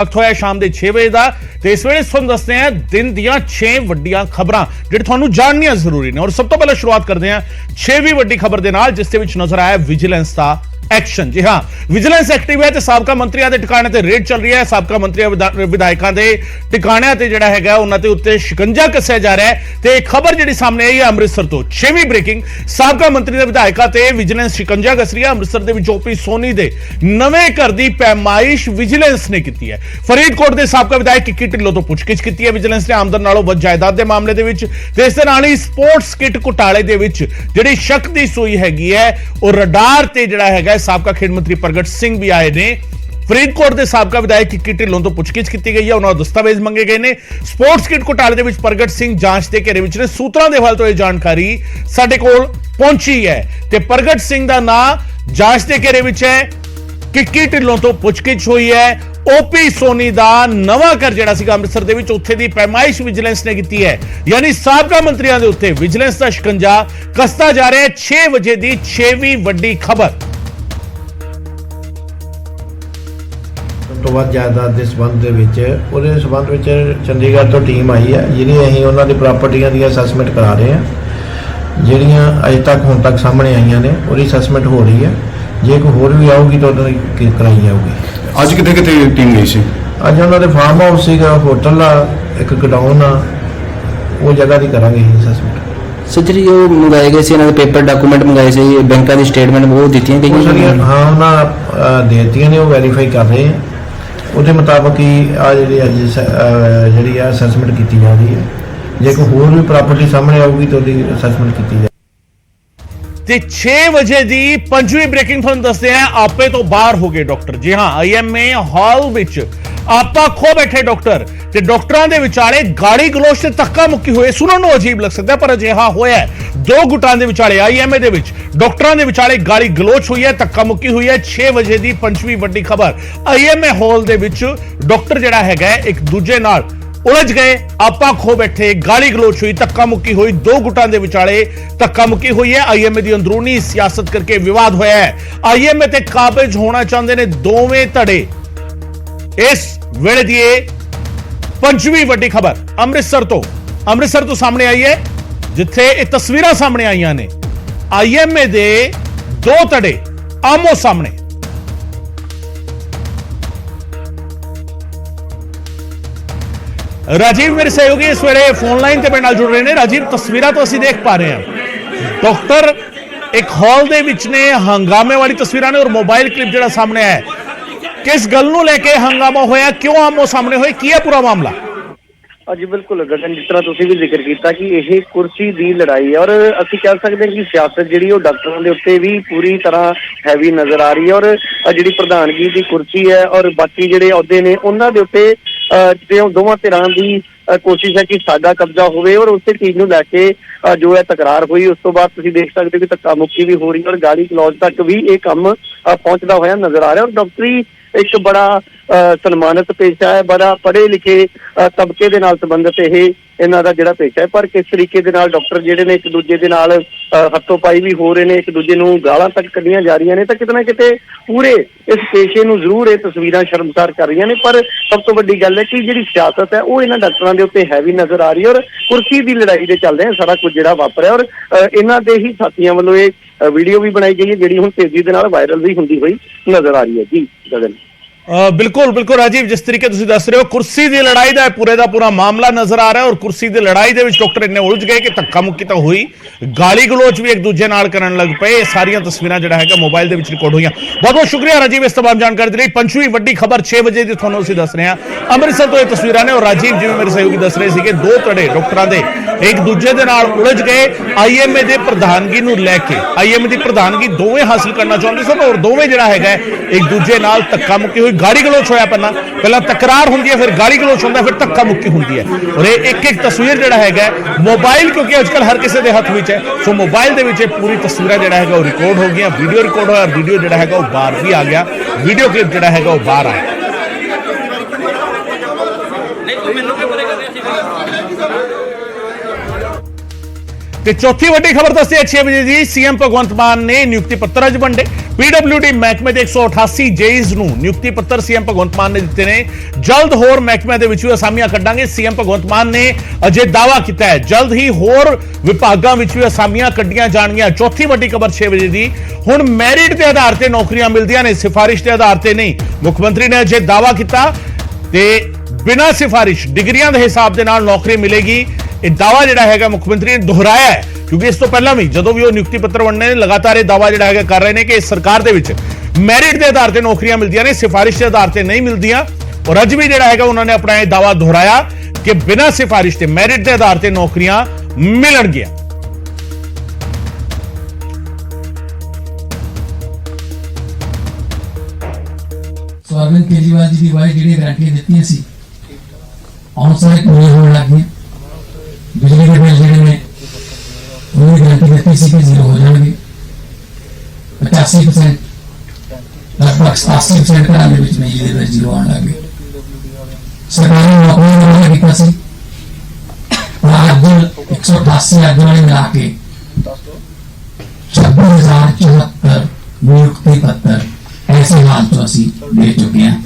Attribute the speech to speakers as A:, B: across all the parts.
A: वक्त होया शाम के 6 बजे का। तो इस वेले तुहानूं दसदे हैं दिन दियां 6 वड्डियां खबरां जिहड़ी तुहानूं जाननियां जरूरी ने। और सब तो पहले शुरुआत करते हैं 6वीं वड्डी खबर दे नाल, जिस दे विच नजर आया विजिलेंस का एक्शन। जी हाँ, विजिलेंस एक्टिव है तो साबका मंत्रियों के ठिकाने ते रेड चल रही है। साबका मंत्री विधायकों के ठिकाणिਆਂ ते जिहड़ा हैगा उन्हां ते उत्ते शिकंजा कसिया जा रहा है। तो एक खबर जिहड़ी सामने आई है अमृतसर तो 6वीं ब्रेकिंग, साबका मंत्री के विधायकों ते विजिलेंस शिकंजा कस रही है। अमृतसर के विच ओपी सोनी दे नवे घर की पैमाइश विजिलेंस ने की है। फरीदकोट के साबका विधायक किक्की ढिल्लों तो पुछगिछ की है विजिलेंस ने आमदन नालों वध जायदाद के मामले दे विच। ते इस दे नाल ही स्पोर्ट्स किट घोटाले दे विच जिहड़ी शक दी सूई हैगी है और रडार ते जिहड़ा हैगा साबका खेड मंत्री प्रगट सिंह भी आए ने। फरीदकोट के साबका विधायक किक्की ढिल्लों तो पुछगिछ की गई है, उन्होंने दस्तावेज मंगे गए ने। स्पोर्ट्स किट घोटाले दे विच प्रगट सिंह जांच के घेरे विच ने। सूत्रां दे हवाले तो यह जानकारी साडे कोल पहुंची है ते प्रगट सिंह दा नाम जांच के घेरे विच है। किक्की ढिल्लों तो पुछगिछ हुई है। ओपी सोनी दा नवा घर जिहड़ा सीगा अमृतसर दे विच उत्थे दी पैमाइश विजिलेंस ने की है। यानी साबका मंत्रियों के उत्ते विजिलेंस का शिकंजा कसता जा रहा है। 6 बजे की 6वीं वड्डी खबर।
B: तो वध जायदाद के संबंध चंडीगढ़ तो टीम आई है जी अं उन्होंने प्रॉपर्टियां की असैसमेंट करा रहे हैं ਜਿਹੜੀਆਂ अजे तक हुण तक सामने आई ने और असैसमेंट हो रही है। जे कोई होर भी आऊगी तो कराई जाऊगी।
C: ਅੱਜ ਕਿੱਥੇ ਕਿੱਥੇ ਟੀਮ ਗਈ ਸੀ?
B: ਅੱਜ ਉਹਨਾਂ ਦੇ ਫਾਰਮ ਹਾਊਸ ਸੀਗਾ, ਹੋਟਲ ਆ, ਇੱਕ ਗਡਾਊਨ ਆ, ਉਹ ਜਗ੍ਹਾ ਦੀ ਕਰਾਂਗੇ ਅਸੈਸਮੈਂਟ।
D: ਸਰ ਜਿਹੜੀ ਉਹ ਮੰਗਾਏ ਗਏ ਸੀ ਇਹਨਾਂ ਦੇ ਪੇਪਰ ਡਾਕੂਮੈਂਟ ਮੰਗਾਏ ਸੀ ਬੈਂਕਾਂ ਦੀ ਸਟੇਟਮੈਂਟ ਉਹ ਦਿੱਤੀਆਂ ਗਈਆਂ?
B: ਹਾਂ ਉਹਨਾਂ ਦੇ ਦਿੱਤੀਆਂ ਨੇ, ਉਹ ਵੈਰੀਫਾਈ ਕਰ ਰਹੇ ਆ। ਉਹਦੇ ਮੁਤਾਬਕ ਹੀ ਆ ਜਿਹੜੀ ਅੱਜ ਜਿਹੜੀ ਆ ਅਸੈਸਮੈਂਟ ਕੀਤੀ ਜਾ ਰਹੀ ਹੈ। ਜੇ ਕੋਈ ਹੋਰ ਵੀ ਪ੍ਰਾਪਰਟੀ ਸਾਹਮਣੇ ਆਊਗੀ ਤਾਂ ਉਹਦੀ ਅਸੈਸਮੈਂਟ ਕੀਤੀ ਜਾਏਗੀ।
A: 6 बजे की 5वीं ब्रेकिंग तुहानूं दसदे हैं आपे तो बाहर हो गए डॉक्टर। जी हाँ, IMA हॉल विच आपा खो बैठे डॉक्टर ते डॉक्टरां दे विचाले गाड़ी गलोच से धक्का मुक्की हुए। सुनन नूं अजीब लग सकता है पर अजिहा होया है। दो गुटां दे विचाले IMA दे विच डॉक्टरां दे विचाले गाड़ी गलोच हुई है, धक्का मुक्की हुई है। 6 बजे की 5वीं वड्डी खबर। IMA हॉल दे विच डॉक्टर जिहड़ा हैगा एक दूजे नाल उलझ गए, आपा खो बैठे, गाली गलोच हुई, धक्का मुक्की हुई। दो गुटां दे विचाले धक्का मुक्की हुई है। IMA दी अंदरूनी सियासत करके विवाद होया है। IMA ते काबिज होना चाहते ने दोवें धड़े। इस वेले दी 5वीं वड्डी खबर अमृतसर तो सामने आई है, जिथे ये तस्वीरां सामने आईयां ने। IMA दे दो धड़े आमो सामने। राजीव मेरे सहयोगी इस वेले फोन लाइन ते मेरे नाल जुड़ रहे हैं। राजीव, तस्वीरां तो असीं देख पा रहे हैं, डॉक्टर एक हॉल दे विच ने, हंगामे वाली तस्वीरां ने और मोबाइल क्लिप जिहड़ा सामने है। किस गल नूं लेके हंगामा होया, क्यों आमो सामने होए, की है पूरा मामला?
E: जी बिल्कुल गगन, जिस तरह तुसीं भी जिक्र किया कि यह कुर्सी की लड़ाई है और असीं कह सकते हैं कि सियासत जी डॉक्टरों के उत्ते भी पूरी तरह हैवी नज़र आ रही है। और जी प्रधानगी की कुर्सी है और बाकी जोड़े अहुदे ने उन्होंने उत्ते दोवां धिरां की कोशिश है कि साडा कब्जा होवे और उस चीज़ को लैके जो है तकरार हुई। उस तो बाद तुसीं देख सकते हो कि धक्का मुक्की भी हो रही है और गाली गलौज तक भी ये काम पहुंचता होया नजर आ रहा है। और डॉक्टरी एक बड़ा सन्मानित पेशा है, बड़ा पढ़े लिखे तबके दे नाल संबंधित यह इन्हां दा जिहड़ा पेशा है। पर किस तरीके दे नाल डॉक्टर जिहड़े ने एक दूजे दे नाल हत्थोपाई भी हो रहे हैं, एक दूजे नूं गालां तक कढ़ियां जा रही ने, तो किते ना किते पूरे इस पेशे नूं जरूर ये तस्वीरां शर्मसार कर रही ने। पर सब तो वड्डी गल है कि जिहड़ी सियासत है वो इन्हां डॉक्टरां दे उत्ते हैवी नज़र आ रही है और कुर्सी की लड़ाई दे चलदे हैं सारा कुछ जिहड़ा वापरिया। और इन्हां दे ही साथियां वल्लों ये वीडियो भी बनाई गई है जिहड़ी हुण तेजी दे नाल वायरल भी हुंदी होई नज़र आ रही है। जी गगन,
A: बिल्कुल बिल्कुल राजीव, जिस तरीके तुसीं दस रहे हो कुर्सी की लड़ाई का पूरे का पूरा मामला नजर आ रहा है। और कुर्सी की लड़ाई के डॉक्टर इन्ने उलझ गए कि धक्का मुक्की तो हुई, गाली गलोच भी एक दूजे नाल करन लग पे। सारियां तस्वीरां जिहड़ा है मोबाइल दे विच रिकॉर्ड हुईयां। बहुत बहुत शुक्रिया राजीव इस तमाम जानकारी दी। 5वीं वड्डी खबर 6 बजे की तुहानूं असीं दस रहे हैं अमृतसर तो ये तस्वीरां ने। और राजीव जिवें मेरे सहयोगी दस रहे थे, दो धड़े डॉक्टरां दे एक दूजे दे नाल उलझ गए। IMA दे प्रधानगी नूं लैके IMA दी प्रधानगी दोवें हासिल करना चाहुंदे सन और दोवें जिहड़ा है एक दूजे नाल धक्का मुक्की हुई, गाली गलोच होया। पहला तकरार होंदी है, फिर गाली गलोच होंदा है, फिर धक्का मुक्की होंदी है। और एक एक तस्वीर जिहड़ा है मोबाइल, क्योंकि आजकल हर किसी के हाथ विच है, सो मोबाइल दे विच पूरी तस्वीर जिहड़ा है वो रिकॉर्ड हो गई, वीडियो रिकॉर्ड होया और वीडियो जिहड़ा है वो बाहर भी आ गया, वीडियो क्लिप जिहड़ा है वो बाहर आया। ते चौथी वड्डी खबर दसदे 6 बजे की, CM भगवंत मान ने नियुक्ति पत्र अज वंडे। ਪੀਡਬਲਿਊਡੀ ਮਹਿਕਮੇ ਦੇ 188 ਜੇਈਜ਼ ਨੂੰ ਨਿਯੁਕਤੀ ਪੱਤਰ ਸੀਐਮ ਭਗਵੰਤ ਮਾਨ ਨੇ ਦਿੱਤੇ ਨੇ। ਜਲਦ ਹੋਰ ਮਹਿਕਮਿਆਂ ਦੇ ਵਿੱਚ ਵੀ ਅਸਾਮੀਆਂ ਕੱਢਾਂਗੇ। ਸੀਐਮ ਭਗਵੰਤ ਮਾਨ ਨੇ ਅਜੇ ਦਾਅਵਾ ਕੀਤਾ ਹੈ ਜਲਦ ਹੀ ਹੋਰ ਵਿਭਾਗਾਂ ਵਿੱਚ ਵੀ ਅਸਾਮੀਆਂ ਕੱਢੀਆਂ ਜਾਣਗੀਆਂ। ਚੌਥੀ ਵੱਡੀ ਖਬਰ 6 ਵਜੇ ਦੀ, ਹੁਣ ਮੈਰਿਟ ਦੇ ਆਧਾਰ ਤੇ ਨੌਕਰੀਆਂ ਮਿਲਦੀਆਂ ਨੇ, ਸਿਫਾਰਿਸ਼ ਦੇ ਆਧਾਰ ਤੇ ਨਹੀਂ। ਮੁੱਖ ਮੰਤਰੀ ਨੇ ਅਜੇ ਦਾਅਵਾ ਕੀਤਾ ਤੇ ਬਿਨਾਂ ਸਿਫਾਰਿਸ਼ ਡਿਗਰੀਆਂ ਦੇ ਹਿਸਾਬ ਦੇ ਨਾਲ ਨੌਕਰੀ ਮਿਲੇਗੀ। ਇਹ ਦਾਅਵਾ ਜਿਹੜਾ ਹੈਗਾ ਮੁੱਖ ਮੰਤਰੀ ਨੇ ਦੁਹਰਾਇਆ ਹੈ, ਕਿਉਂਕਿ ਇਸ ਤੋਂ ਪਹਿਲਾਂ ਵੀ ਜਦੋਂ ਵੀ ਉਹ ਨਿਯੁਕਤੀ ਪੱਤਰ ਵੰਡਣੇ ਨੇ ਲਗਾਤਾਰ ਇਹ ਦਾਅਵਾ ਜਿਹੜਾ ਹੈਗਾ ਕਰ ਰਹੇ ਨੇ ਕਿ ਇਸ ਸਰਕਾਰ ਦੇ ਵਿੱਚ ਮੈਰਿਟ ਦੇ ਆਧਾਰ ਤੇ ਨੌਕਰੀਆਂ ਮਿਲਦੀਆਂ ਨੇ, ਸਿਫਾਰਿਸ਼ ਦੇ ਆਧਾਰ ਤੇ ਨਹੀਂ ਮਿਲਦੀਆਂ। ਔਰ ਅੱਜ ਵੀ ਜਿਹੜਾ ਹੈਗਾ ਉਹਨਾਂ ਨੇ ਆਪਣਾ ਇਹ ਦਾਅਵਾ ਦੁਹਰਾਇਆ ਕਿ ਬਿਨਾਂ ਸਿਫਾਰਿਸ਼ ਤੇ ਮੈਰਿਟ ਦੇ ਆਧਾਰ ਤੇ ਨੌਕਰੀਆਂ ਮਿਲਣਗੀਆਂ।
F: अरविंद केजरीवाल जी की वाई जी गारंटियां दी सी ऑनसाइट पूरी होने लग गई। बिजली के बिल जिहड़े ने उन्होंने गारंटी दी सी कि जीरो हो जाएंगे। 85% लगभग 87% घरों के बिजली के बिल जीरो आने लग गए। सरकार ने नौकरी का वादा किया सी, अज 188 अज वाले मिला के 26,074 नियुक्ति पत्र ऐसे हाल तो असी दे चुके हैं।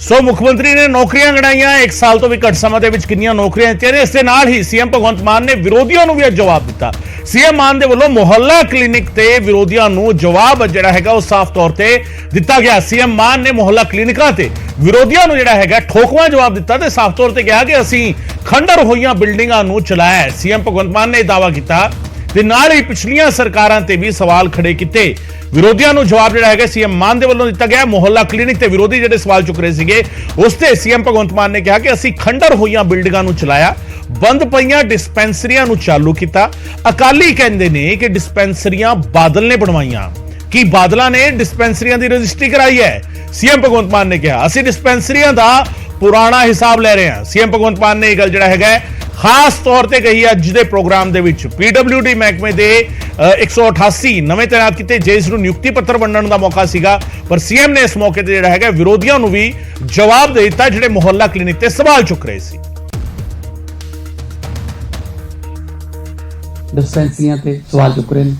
A: ਸੋ ਮੁੱਖ ਮੰਤਰੀ ਨੇ ਨੌਕਰੀਆਂ ਗਣਾਈਆਂ। 1 ਸਾਲ ਤੋਂ ਵੀ ਘੱਟ ਸਮਾਂ ਦੇ ਵਿੱਚ ਕਿੰਨੀਆਂ ਨੌਕਰੀਆਂ ਦਿੱਤੀਆਂ ਨੇ। ਇਸ ਦੇ ਨਾਲ ਹੀ ਸੀਐਮ ਭਗਵੰਤ ਮਾਨ ਨੇ ਵਿਰੋਧੀਆਂ ਨੂੰ ਵੀ ਜਵਾਬ ਦਿੱਤਾ। ਸੀਐਮ ਮਾਨ ਦੇ ਵੱਲੋਂ ਮੁਹੱਲਾ ਕਲੀਨਿਕ ਤੇ ਵਿਰੋਧੀਆਂ ਨੂੰ ਜਵਾਬ ਜਿਹੜਾ ਹੈਗਾ ਉਹ ਸਾਫ਼ ਤੌਰ ਤੇ ਦਿੱਤਾ ਗਿਆ। ਸੀਐਮ ਮਾਨ ਨੇ ਮੁਹੱਲਾ ਕਲੀਨਿਕਾਂ ਤੇ ਵਿਰੋਧੀਆਂ ਨੂੰ ਜਿਹੜਾ ਹੈਗਾ ਠੋਕਵਾਂ ਜਵਾਬ ਦਿੱਤਾ ਤੇ ਸਾਫ਼ ਤੌਰ ਤੇ ਕਿਹਾ ਕਿ ਅਸੀਂ ਖੰਡਰ ਹੋਈਆਂ ਬਿਲਡਿੰਗਾਂ ਨੂੰ ਚਲਾਇਆ। ਸੀਐਮ ਭਗਵੰਤ ਮਾਨ ਨੇ ਦਾਅਵਾ ਕੀਤਾ ਤੇ ਨਾਲ ਹੀ ਪਿਛਲੀਆਂ ਸਰਕਾਰਾਂ ਤੇ ਵੀ ਸਵਾਲ ਖੜੇ ਕੀਤੇ। ਵਿਰੋਧੀਆਂ ਨੂੰ ਜਵਾਬ ਜਿਹੜਾ ਹੈਗਾ ਸੀਐਮ ਮਾਨ ਦੇ ਵੱਲੋਂ ਦਿੱਤਾ ਗਿਆ। ਮੁਹੱਲਾ ਕਲੀਨਿਕ ਤੇ ਵਿਰੋਧੀ ਜਿਹੜੇ ਸਵਾਲ ਚੁੱਕ ਰਹੇ ਸੀਗੇ ਉਸ ਤੇ ਸੀਐਮ ਭਗਵੰਤ ਮਾਨ ਨੇ ਕਿਹਾ ਕਿ ਅਸੀਂ ਖੰਡਰ ਹੋਈਆਂ ਬਿਲਡਿੰਗਾਂ ਨੂੰ ਚਲਾਇਆ, ਬੰਦ ਪਈਆਂ ਡਿਸਪੈਂਸਰੀਆਂ ਨੂੰ ਚਾਲੂ ਕੀਤਾ। ਅਕਾਲੀ ਕਹਿੰਦੇ ਨੇ ਕਿ ਡਿਸਪੈਂਸਰੀਆਂ ਬਾਦਲ ਨੇ ਬਣਵਾਈਆਂ। ਕੀ ਬਾਦਲਾਂ ਨੇ ਡਿਸਪੈਂਸਰੀਆਂ ਦੀ ਰਜਿਸਟਰੀ ਕਰਾਈ ਹੈ? ਸੀਐਮ ਭਗਵੰਤ ਮਾਨ ਨੇ ਕਿਹਾ ਅਸੀਂ ਡਿਸਪੈਂਸਰੀਆਂ ਦਾ ਪੁਰਾਣਾ ਹਿਸਾਬ ਲੈ ਰਹੇ ਹਾਂ। ਸੀਐਮ ਭਗਵੰਤ ਮਾਨ ਨੇ ਇਹ ਗੱਲ ਜਿਹੜਾ ਹੈਗਾ ਖਾਸ ਤੌਰ ਤੇ ਕਹੀ ਅੱਜ ਦੇ ਪ੍ਰੋਗਰਾਮ ਦੇ ਵਿੱਚ। ਪੀਡਬਲਿਊਡੀ ਮਹਿਕਮੇ ਦੇ 188 ਨਵੇਂ ਤਾਇਨਾਤ ਕੀਤੇ ਜੇਈਜ਼ ਨੂੰ ਨਿਯੁਕਤੀ ਪੱਤਰ ਵੰਡਣ ਦਾ ਮੌਕਾ ਸੀਗਾ, ਪਰ ਸੀਐਮ ਨੇ ਇਸ ਮੌਕੇ ਤੇ ਜਿਹੜਾ ਹੈਗਾ ਵਿਰੋਧੀਆਂ ਨੂੰ ਵੀ ਜਵਾਬ ਦੇ ਦਿੱਤਾ ਜਿਹੜੇ ਮੁਹੱਲਾ ਕਲੀਨਿਕ ਤੇ ਸਵਾਲ ਚੁੱਕ ਰਹੇ ਸੀ।
F: डिस्पेंसरियां ते सवाल चुक रहे हैं,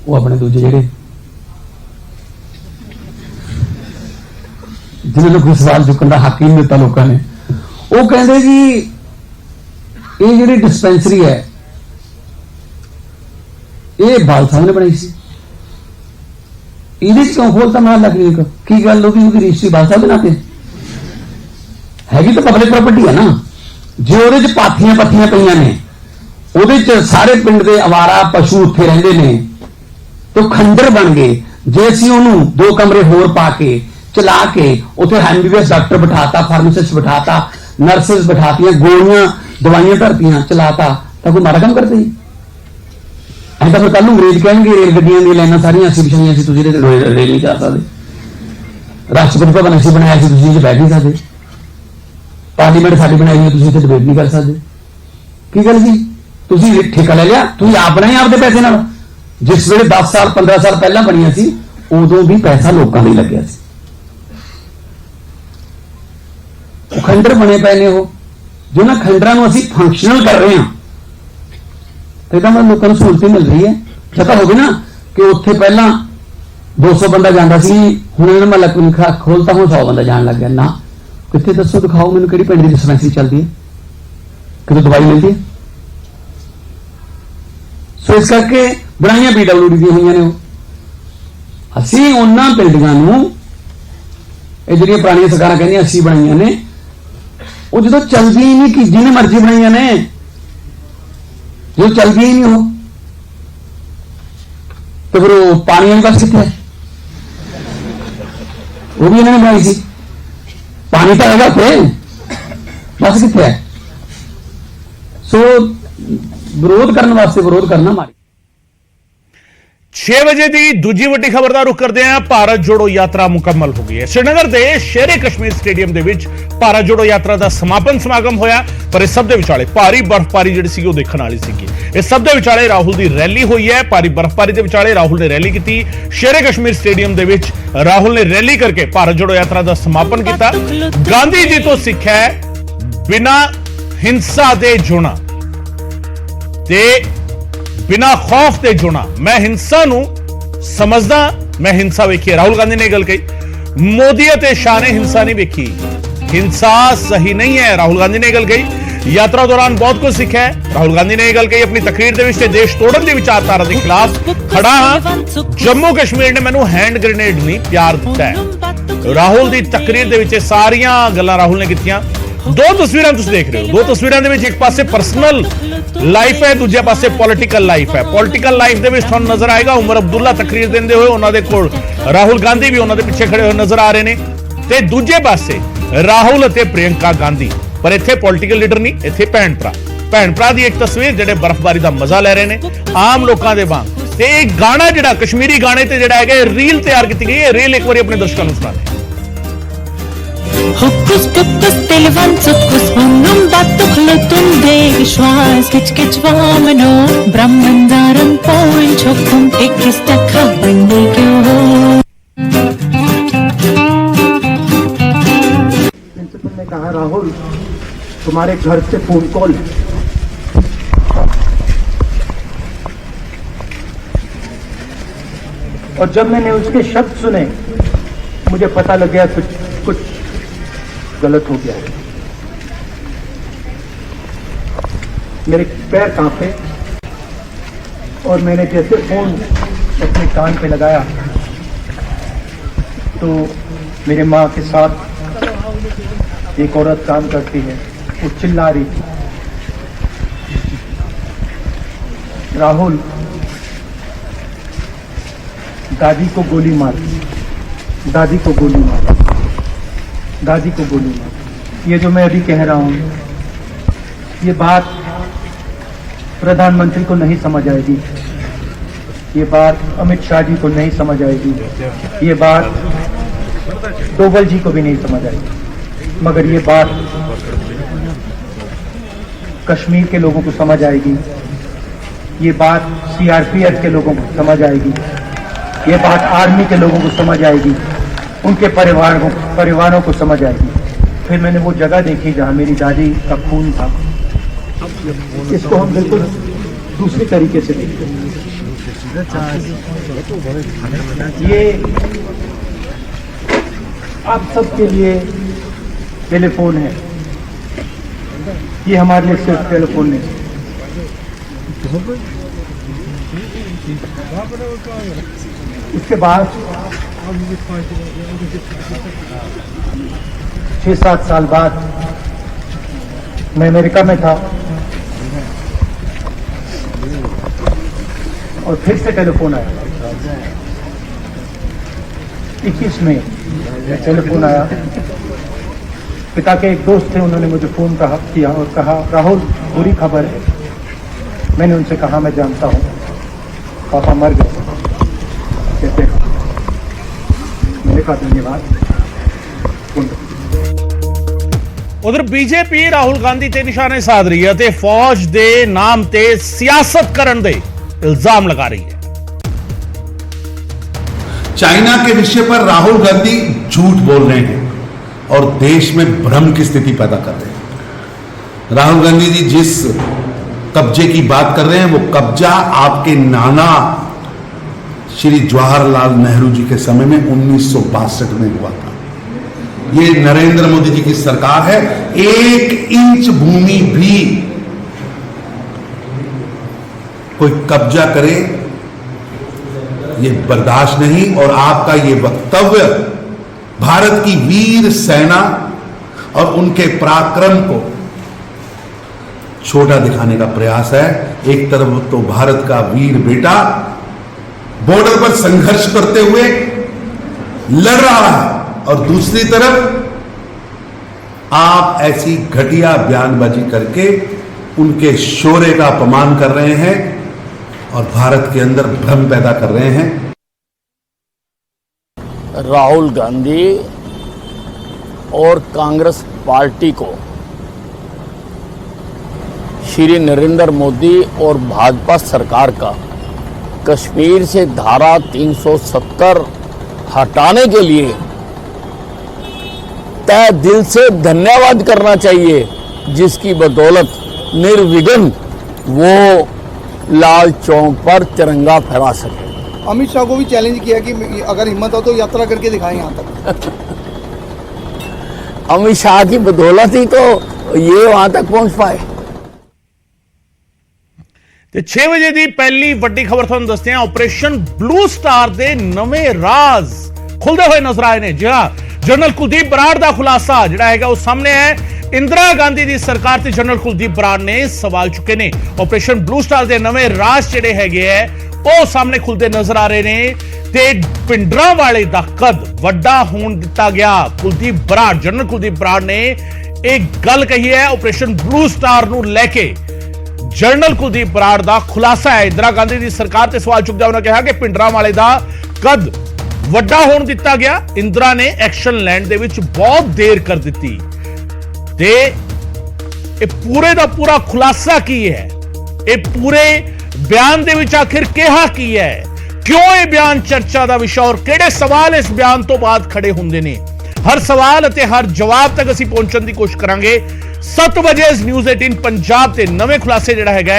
F: वो अपने दूजे जेडे जिन्होंने कोई सवाल चुकन का हक ही नहीं दिता लोगों ने, वो कहते जी ये जी डिस्पेंसरी है ये बाल साहब ने बनाई सी, ਇਹਦੇ क्यों खोलता मोहल्ला क्लिनिक? की गल होगी उसकी रजिस्ट्री बाल साहब बनाते हैगी तो पब्लिक प्रॉपर्टी है ना। जे ਉਹਦੇ ਚ ਪਾਥੀਆਂ ਪੱਥੀਆਂ ਪਈਆਂ ਨੇ ਉਹਦੇ ਚ ਸਾਰੇ ਪਿੰਡ ਦੇ ਅਵਾਰਾ ਪਸ਼ੂ ਉੱਥੇ ਰਹਿੰਦੇ ਨੇ ਤੇ ਖੰਡਰ ਬਣ ਗਏ। ਜੇ ਅਸੀਂ ਉਹਨੂੰ 2 ਕਮਰੇ ਹੋਰ ਪਾ ਕੇ ਚਲਾ ਕੇ ਉੱਥੇ ਐਮਬੀਬੀਐਸ ਡਾਕਟਰ ਬਿਠਾਤਾ, ਫਾਰਮਾਸਿਸਟ ਬਿਠਾਤਾ, ਨਰਸਿਸ ਬਿਠਾਤੀਆਂ, ਗੋਲੀਆਂ ਦਵਾਈਆਂ ਧਰਤੀਆਂ ਚਲਾਤਾ ਤਾਂ ਕੋਈ ਮਾੜਾ ਕੰਮ ਕਰਦੇ ਜੀ? ਐਂ ਤਾਂ ਫਿਰ ਕੱਲ ਨੂੰ ਅੰਗਰੇਜ਼ ਕਹਿਣਗੇ ਰੇਲ ਗੱਡੀਆਂ ਦੀਆਂ ਲਾਈਨਾਂ ਸਾਰੀਆਂ ਅਸੀਂ ਵਿਛਾਈਆਂ ਸੀ, ਤੁਸੀਂ ਇਹਦੇ ਰੇਲ ਨਹੀਂ ਚਲਾ ਸਕਦੇ। ਰਾਸ਼ਟਰਪਤੀ ਭਵਨ ਅਸੀਂ ਬਣਾਇਆ ਸੀ, ਤੁਸੀਂ ਇਹ ਬੈਠ ਨਹੀਂ ਸਕਦੇ। ਪਾਰਲੀਮੈਂਟ ਸਾਡੀ ਬਣਾਈ ਹੋਈ, ਤੁਸੀਂ ਇੱਥੇ ਡਿਬੇਟ ਨਹੀਂ ਕਰ ਸਕਦੇ। ਕੀ ਗੱਲ ਜੀ ਤੁਸੀਂ ਠੇਕਾ ਲੈ ਲਿਆ? ਤੁਸੀਂ ਆਪ ਬਣਾਏ ਆਪਦੇ ਪੈਸੇ ਨਾਲ। ਜਿਸ ਵੇਲੇ 10 ਸਾਲ 15 ਸਾਲ ਪਹਿਲਾਂ ਬਣੀਆਂ ਸੀ ਉਦੋਂ ਵੀ ਪੈਸਾ ਲੋਕਾਂ ਲਈ ਲੱਗਿਆ ਸੀ। ਉਹ ਖੰਡਰ ਬਣੇ ਪਏ ਨੇ। ਉਹ ਜਿਹਨਾਂ ਖੰਡਰਾਂ ਨੂੰ ਅਸੀਂ ਫੰਕਸ਼ਨਲ ਕਰ ਰਹੇ ਹਾਂ ਤੇ ਤਾਂ ਲੋਕਾਂ ਨੂੰ ਸਹੂਲਤ ਮਿਲ ਰਹੀ ਹੈ। ਪਤਾ ਹੋਵੇ ਨਾ ਕਿ ਉੱਥੇ ਪਹਿਲਾਂ 200 ਬੰਦਾ ਜਾਂਦਾ ਸੀ, ਹੁਣ ਇਹਨਾਂ ਮਹੱਲਾ ਕਲੀਨਿਕ ਖੋਲਤਾ ਹੁਣ 100 ਬੰਦਾ ਜਾਣ ਲੱਗ ਗਿਆ। ਨਾ ਕਿੱਥੇ ਦੱਸੋ, ਦਿਖਾਓ ਮੈਨੂੰ ਕਿਹੜੀ ਪਿੰਡ ਦੀ ਡਿਸਪੈਂਸਰੀ ਚੱਲਦੀ ਹੈ, ਕਿਤੇ ਦਵਾਈ ਮਿਲਦੀ ਹੈ। ਸੋ ਇਸ ਕਰਕੇ ਬਣਾਈਆਂ ਪੀਡਬਲਿਊਡੀ ਦੀਆਂ ਹੋਈਆਂ ਨੇ। ਉਹ ਅਸੀਂ ਉਹਨਾਂ ਬਿਲਡਿੰਗਾਂ ਨੂੰ, ਇਹ ਜਿਹੜੀਆਂ ਪੁਰਾਣੀਆਂ ਸਰਕਾਰਾਂ ਕਹਿੰਦੀਆਂ ਅਸੀਂ ਬਣਾਈਆਂ ਨੇ, ਉਹ ਜਦੋਂ ਚੱਲਦੀਆਂ ਹੀ ਨਹੀਂ, ਕਿ ਜਿਹਨੇ ਮਰਜ਼ੀ ਬਣਾਈਆਂ ਨੇ, ਜਦੋਂ ਚੱਲਦੀਆਂ ਹੀ ਨਹੀਂ ਉਹ ਤੇ ਫਿਰ ਉਹ ਪਾਣੀ ਵਾਲੀ ਬੱਸ ਕਿੱਥੇ ਹੈ? ਉਹ ਵੀ ਇਹਨਾਂ ਨੇ ਬਣਾਈ ਸੀ। ਪਾਣੀ ਤਾਂ ਹੈਗਾ ਉੱਥੇ, ਬੱਸ ਕਿੱਥੇ ਹੈ? ਸੋ ਵਿਰੋਧ ਕਰਨ ਵਾਸਤੇ ਵਿਰੋਧ ਕਰਨਾ ਮਾੜੀ।
A: 6 ਵਜੇ ਦੀ ਦੂਜੀ ਵੱਡੀ ਖਬਰ ਦਾ ਰੁਖ ਕਰਦੇ ਹਾਂ। ਭਾਰਤ ਜੋੜੋ ਯਾਤਰਾ ਮੁਕੰਮਲ ਹੋ ਗਈ ਹੈ। ਸ਼੍ਰੀਨਗਰ ਦੇ ਸ਼ੇਰੇ ਕਸ਼ਮੀਰ ਸਟੇਡੀਅਮ ਦੇ ਵਿੱਚ ਭਾਰਤ ਜੋੜੋ ਯਾਤਰਾ ਦਾ ਸਮਾਪਨ ਸਮਾਗਮ ਹੋਇਆ, ਪਰ ਇਸ ਸਭ ਦੇ ਵਿਚਾਲੇ ਭਾਰੀ ਬਰਫ਼ਬਾਰੀ ਜਿਹੜੀ ਸੀ ਉਹ ਦੇਖਣ ਵਾਲੀ ਸੀਗੀ। ਇਸ ਸਭ ਦੇ ਵਿਚਾਲੇ ਰਾਹੁਲ ਦੀ ਰੈਲੀ ਹੋਈ ਹੈ। ਭਾਰੀ ਬਰਫ਼ਬਾਰੀ ਦੇ ਵਿਚਾਲੇ ਰਾਹੁਲ ਨੇ ਰੈਲੀ ਕੀਤੀ। ਸ਼ੇਰੇ ਕਸ਼ਮੀਰ ਸਟੇਡੀਅਮ ਦੇ ਵਿੱਚ ਰਾਹੁਲ ਨੇ ਰੈਲੀ ਕਰਕੇ ਭਾਰਤ ਜੋੜੋ ਯਾਤਰਾ ਦਾ ਸਮਾਪਨ ਕੀਤਾ। ਗਾਂਧੀ ਜੀ ਤੋਂ ਸਿੱਖਿਆ ਹੈ, ਬਿਨਾਂ हिंसा दे जुना ते बिना खौफ दे जुना। मैं हिंसा नू समझदा, मैं हिंसा वेखी। राहुल गांधी ने गल कही मोदी ते शाह ने हिंसा नहीं वेखी, हिंसा सही नहीं है। राहुल गांधी ने गल कही यात्रा दौरान बहुत कुछ सीखा है। राहुल गांधी ने गल कही अपनी तकरीर दे विच देश तोड़न दी विचारधारा के खिलाफ खड़ा हां। जम्मू कश्मीर ने मैनू हैंड ग्रेनेड नहीं प्यार दिता है। राहुल दी तकरीर दे विच सारियां गल्लां राहुल ने कीतियां। दो तस्वीरां तुसीं देख रहे हो, दो तस्वीरां दे विच एक पासे पर्सनल लाइफ है, दूजे पासे पॉलिटिकल लाइफ है। पॉलिटिकल लाइफ दे विच तुहानूं नजर आएगा उमर अब्दुल्ला तकरीर देंदे होए, उन्हां दे कोल राहुल गांधी भी उन्हां दे पिछे खड़े हुए नजर आ रहे ने, ते दूजे पासे राहुल अते प्रियंका गांधी। पर इत्थे पॉलिटिकल लीडर नहीं, इत्थे भैन भरा दी एक तस्वीर जेडे बर्फबारी दा मजा ले रहे ने आम लोकां दे वांग। ते एक गाना जेड़ा कश्मीरी गाने ते जेड़ा है रील तैयार की गई है, रील एक बार अपने दर्शकों को सुनाते हैं।
G: Hokus pokus televan sukus mungum batukhlutun de schwas kichkich vamano brahmandaran poin chokum ekista khabani kyo
H: principal ने कहा राहुल तुम्हारे घर से फोन कॉल, और जब मैंने उसके शब्द सुने मुझे पता लग गया कुछ गलत हो गया है। मेरे पैर कांपे और मैंने जैसे फोन अपने कान पे लगाया तो मेरे माँ के साथ एक औरत काम करती है, वो चिल्ला रही थी राहुल दादी को गोली मार, दादी को गोली मार, दादी को गोली मार। ये जो मैं अभी कह रहा हूं ये बात प्रधानमंत्री को नहीं समझ आएगी, ये बात अमित शाह जी को नहीं समझ आएगी, ये बात डोभाल जी को भी नहीं समझ आएगी, मगर ये बात कश्मीर के लोगों को समझ आएगी, ये बात सीआरपीएफ के लोगों को समझ आएगी, ये बात आर्मी के लोगों को समझ आएगी, उनके परिवारों को समझ आएगी। फिर मैंने वो जगह देखी जहां मेरी दादी का खून था। इसको हम बिल्कुल दूसरी तरीके से देखते हैं। ये आप सबके लिए टेलीफोन है, ये हमारे लिए सिर्फ टेलीफोन नहीं। उसके बाद 6-7 साल बाद मैं अमेरिका में था और फिर से टेलीफोन आया। 21 में टेलीफोन आया, पिता के एक दोस्त थे, उन्होंने मुझे फोन किया और कहा राहुल बुरी खबर है। मैंने उनसे कहा मैं जानता हूं पापा मर गए। कहते मैंने कहा धन्यवाद।
A: उधर बीजेपी राहुल गांधी ते निशाने साध रही है ते फौज दे नाम ते सियासत करन दे इल्जाम लगा रही है।
C: चाइना के विषय पर राहुल गांधी झूठ बोल रहे हैं और देश में भ्रम की स्थिति पैदा कर रहे हैं। राहुल गांधी जी जिस कब्जे की बात कर रहे हैं वो कब्जा आपके नाना श्री जवाहरलाल नेहरू जी के समय में 1962 में हुआ था। ये नरेंद्र मोदी जी की सरकार है। 1 इंच भूमि भी कोई कब्जा करे ये बर्दाश्त नहीं। और आपका ये वक्तव्य भारत की वीर सेना और उनके पराक्रम को छोटा दिखाने का प्रयास है। एक तरफ तो भारत का वीर बेटा बॉर्डर पर संघर्ष करते हुए लड़ रहा है और दूसरी तरफ आप ऐसी घटिया बयानबाजी करके उनके शौर्य का अपमान कर रहे हैं और भारत के अंदर भ्रम पैदा कर रहे हैं।
I: राहुल गांधी और कांग्रेस पार्टी को श्री नरेंद्र मोदी और भाजपा सरकार का कश्मीर से धारा 370 हटाने के लिए तहे दिल से धन्यवाद करना चाहिए। जिसकी बदौलत निर्विघ्न वो लाल चौक पर तिरंगा फहरा सके।
J: अमित शाह को भी चैलेंज किया कि अगर हिम्मत हो तो यात्रा करके दिखाएं यहाँ तक।
I: अमित शाह की बदौलत ही तो ये वहां तक पहुंच पाए।
A: ਤੇ 6 ਵਜੇ ਦੀ ਪਹਿਲੀ ਵੱਡੀ ਖਬਰ ਤੁਹਾਨੂੰ ਦੱਸਦੇ ਹਾਂ। ਆਪਰੇਸ਼ਨ ਬਲੂ ਸਟਾਰ ਦੇ ਨਵੇਂ ਰਾਜ਼ ਖੁੱਲਦੇ ਹੋਏ ਨਜ਼ਰ ਆਏ ਨੇ। ਜੀ ਹਾਂ, ਜਨਰਲ ਕੁਲਦੀਪ ਬਰਾੜ ਦਾ ਖੁਲਾਸਾ ਜਿਹੜਾ ਹੈਗਾ ਉਹ ਸਾਹਮਣੇ ਹੈ। ਇੰਦਰਾ ਗਾਂਧੀ ਦੀ ਸਰਕਾਰ ਤੇ ਜਨਰਲ ਕੁਲਦੀਪ ਬਰਾੜ ਨੇ ਸਵਾਲ ਚੁੱਕੇ ਨੇ। ਆਪਰੇਸ਼ਨ ਬਲੂ ਸਟਾਰ ਦੇ ਨਵੇਂ ਰਾਜ਼ ਜਿਹੜੇ ਹੈਗੇ ਹੈ ਉਹ ਸਾਹਮਣੇ ਖੁੱਲਦੇ ਨਜ਼ਰ ਆ ਰਹੇ ਨੇ ਤੇ ਪਿੰਡਰਾਂ ਵਾਲੇ ਦਾ ਕਦ ਵੱਡਾ ਹੋਣ ਦਿੱਤਾ ਗਿਆ। ਕੁਲਦੀਪ ਬਰਾੜ, ਜਨਰਲ ਕੁਲਦੀਪ ਬਰਾੜ ਨੇ ਇੱਕ ਗੱਲ ਕਹੀ ਹੈ ਆਪਰੇਸ਼ਨ ਬਲੂ ਸਟਾਰ ਨੂੰ ਲੈ ਕੇ। ਜਨਰਲ ਕੁਲਦੀਪ ਬਰਾੜ ਦਾ ਖੁਲਾਸਾ ਹੈ। ਇੰਦਰਾ ਗਾਂਧੀ ਦੀ ਸਰਕਾਰ ਤੇ ਸਵਾਲ ਚੁੱਕਦਾ ਉਹਨਾਂ ਕਿਹਾ ਕਿ ਪਿੰਡਰਾਂ ਵਾਲੇ ਦਾ ਕਦ ਵੱਡਾ ਹੋਣ ਦਿੱਤਾ ਗਿਆ। ਇੰਦਰਾ ਨੇ ਐਕਸ਼ਨ ਲੈਣ ਦੇ ਵਿੱਚ ਬਹੁਤ ਦੇਰ ਕਰ ਦਿੱਤੀ ਤੇ ਇਹ ਪੂਰੇ ਦਾ ਪੂਰਾ ਖੁਲਾਸਾ ਕੀ ਹੈ, ਇਹ ਪੂਰੇ ਬਿਆਨ ਦੇ ਵਿੱਚ ਆਖਿਰ ਕਿਹਾ ਕੀ ਹੈ, ਕਿਉਂ ਇਹ ਬਿਆਨ ਚਰਚਾ ਦਾ ਵਿਸ਼ਾ ਔਰ ਕਿਹੜੇ ਸਵਾਲ ਇਸ ਬਿਆਨ ਤੋਂ ਬਾਅਦ ਖੜੇ ਹੁੰਦੇ ਨੇ। ਹਰ ਸਵਾਲ ਅਤੇ ਹਰ ਜਵਾਬ ਤੱਕ ਅਸੀਂ ਪਹੁੰਚਣ ਦੀ ਕੋਸ਼ਿਸ਼ ਕਰਾਂਗੇ। 7 ਵਜੇ ਨਿਊਜ਼ 18 ਪੰਜਾਬ ਤੇ ਨਵੇਂ ਖੁਲਾਸੇ ਜਿਹੜਾ ਹੈਗਾ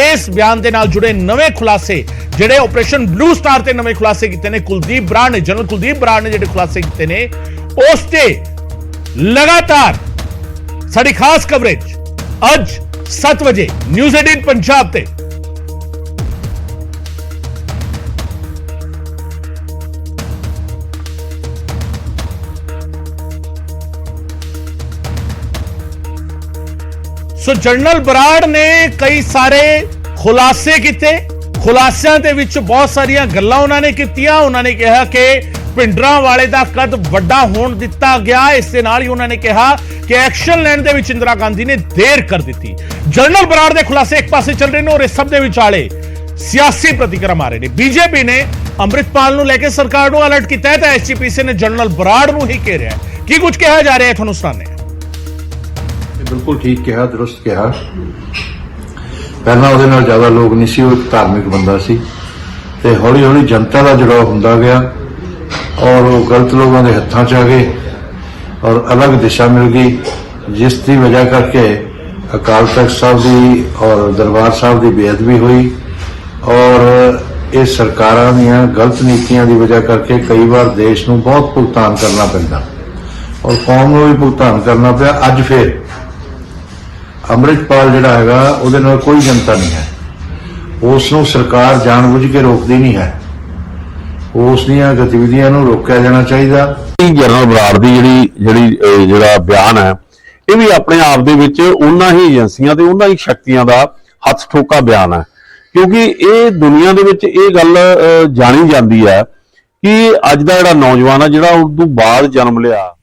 A: ਇਸ ਬਿਆਨ ਦੇ ਨਾਲ ਜੁੜੇ ਨਵੇਂ ਖੁਲਾਸੇ ਜਿਹੜੇ ਆਪਰੇਸ਼ਨ ਬਲੂ ਸਟਾਰ ਤੇ ਨਵੇਂ ਖੁਲਾਸੇ ਕੀਤੇ ਨੇ ਕੁਲਦੀਪ ਬਰਾੜ ਨੇ, ਜਨਰਲ ਕੁਲਦੀਪ ਬਰਾੜ ਨੇ ਜਿਹੜੇ ਖੁਲਾਸੇ ਕੀਤੇ ਨੇ ਉਸ ਤੇ ਲਗਾਤਾਰ ਸਾਡੀ ਖਾਸ ਕਵਰੇਜ ਅੱਜ 7 ਵਜੇ ਨਿਊਜ਼ 18 ਪੰਜਾਬ ਤੇ। ਸੋ ਜਨਰਲ ਬਰਾੜ ਨੇ ਕਈ ਸਾਰੇ ਖੁਲਾਸੇ ਕੀਤੇ। ਖੁਲਾਸਿਆਂ ਦੇ ਵਿੱਚ ਬਹੁਤ ਸਾਰੀਆਂ ਗੱਲਾਂ ਉਹਨਾਂ ਨੇ ਕੀਤੀਆਂ। ਉਹਨਾਂ ਨੇ ਕਿਹਾ ਕਿ ਪਿੰਡਰਾਂ ਵਾਲੇ ਦਾ ਕਦ ਵੱਡਾ ਹੋਣ ਦਿੱਤਾ ਗਿਆ। ਇਸ ਦੇ ਨਾਲ ਹੀ ਉਹਨਾਂ ਨੇ ਕਿਹਾ ਕਿ ਐਕਸ਼ਨ ਲੈਣ ਦੇ ਵਿੱਚ ਇੰਦਰਾ ਗਾਂਧੀ ਨੇ ਦੇਰ ਕਰ ਦਿੱਤੀ। ਜਨਰਲ ਬਰਾੜ ਦੇ ਖੁਲਾਸੇ ਇੱਕ ਪਾਸੇ ਚੱਲ ਰਹੇ ਨੇ ਔਰ ਇਸ ਸਭ ਦੇ ਵਿਚਾਲੇ ਸਿਆਸੀ ਪ੍ਰਤੀਕਰਮ ਆ ਰਹੇ ਨੇ। ਬੀਜੇਪੀ ਨੇ ਅੰਮ੍ਰਿਤਪਾਲ ਨੂੰ ਲੈ ਕੇ ਸਰਕਾਰ ਨੂੰ ਅਲਰਟ ਕੀਤਾ ਹੈ ਤਾਂ ਐਸਜੀਪੀਸੀ ਨੇ ਜਨਰਲ ਬਰਾੜ ਨੂੰ ਹੀ ਘੇਰਿਆ ਹੈ। ਕੀ ਕੁਝ ਕਿਹਾ ਜਾ ਰਿਹਾ ਹੈ ਤੁਹਾਨੂੰ ਸੁਣਾਉਂਦੇ ਹਾਂ।
B: ਬਿਲਕੁਲ ਠੀਕ ਕਿਹਾ, ਦਰੁਸਤ ਕਿਹਾ। ਪਹਿਲਾਂ ਉਹਦੇ ਨਾਲ ਜ਼ਿਆਦਾ ਲੋਕ ਨਹੀਂ ਸੀ, ਉਹ ਇੱਕ ਧਾਰਮਿਕ ਬੰਦਾ ਸੀ ਤੇ ਹੌਲੀ ਹੌਲੀ ਜਨਤਾ ਦਾ ਜੁੜਾਅ ਹੁੰਦਾ ਗਿਆ ਔਰ ਉਹ ਗਲਤ ਲੋਕਾਂ ਦੇ ਹੱਥਾਂ 'ਚ ਆ ਗਏ ਔਰ ਅਲੱਗ ਦਿਸ਼ਾ ਮਿਲ ਗਈ, ਜਿਸ ਦੀ ਵਜ੍ਹਾ ਕਰਕੇ ਅਕਾਲ ਤਖਤ ਸਾਹਿਬ ਦੀ ਔਰ ਦਰਬਾਰ ਸਾਹਿਬ ਦੀ ਬੇਅਦਬੀ ਹੋਈ ਔਰ ਇਹ ਸਰਕਾਰਾਂ ਦੀਆਂ ਗਲਤ ਨੀਤੀਆਂ ਦੀ ਵਜ੍ਹਾ ਕਰਕੇ ਕਈ ਵਾਰ ਦੇਸ਼ ਨੂੰ ਬਹੁਤ ਭੁਗਤਾਨ ਕਰਨਾ ਪੈਂਦਾ ਔਰ ਕੌਮ ਨੂੰ ਵੀ ਭੁਗਤਾਨ ਕਰਨਾ ਪਿਆ। ਅੱਜ ਫਿਰ ਅੰਮ੍ਰਿਤਪਾਲ ਜਿਹੜਾ ਹੈਗਾ ਉਹਦੇ ਨਾਲ ਕੋਈ ਜਨਤਾ ਨਹੀਂ ਹੈ, ਉਸ ਨੂੰ ਸਰਕਾਰ ਜਾਣਬੁੱਝ ਕੇ ਰੋਕਦੀ ਨਹੀਂ ਹੈ, ਉਸ ਦੀਆਂ ਗਤੀਵਿਧੀਆਂ ਨੂੰ ਰੋਕਿਆ ਜਾਣਾ ਚਾਹੀਦਾ।
K: ਜਨਰਲ ਬਰਾੜ ਦੀ ਜਿਹੜਾ ਬਿਆਨ ਹੈ ਇਹ ਵੀ ਆਪਣੇ ਆਪ ਦੇ ਵਿੱਚ ਉਹਨਾਂ ਹੀ ਏਜੰਸੀਆਂ ਤੇ ਉਹਨਾਂ ਹੀ ਸ਼ਕਤੀਆਂ ਦਾ ਹੱਥ ਠੋਕਾ ਬਿਆਨ ਹੈ, ਕਿਉਂਕਿ ਇਹ ਦੁਨੀਆ ਦੇ ਵਿੱਚ ਇਹ ਗੱਲ ਜਾਣੀ ਜਾਂਦੀ ਹੈ ਕਿ ਅੱਜ ਦਾ ਜਿਹੜਾ ਨੌਜਵਾਨ ਹੈ ਜਿਹੜਾ ਉਦੋਂ ਬਾਅਦ ਜਨਮ ਲਿਆ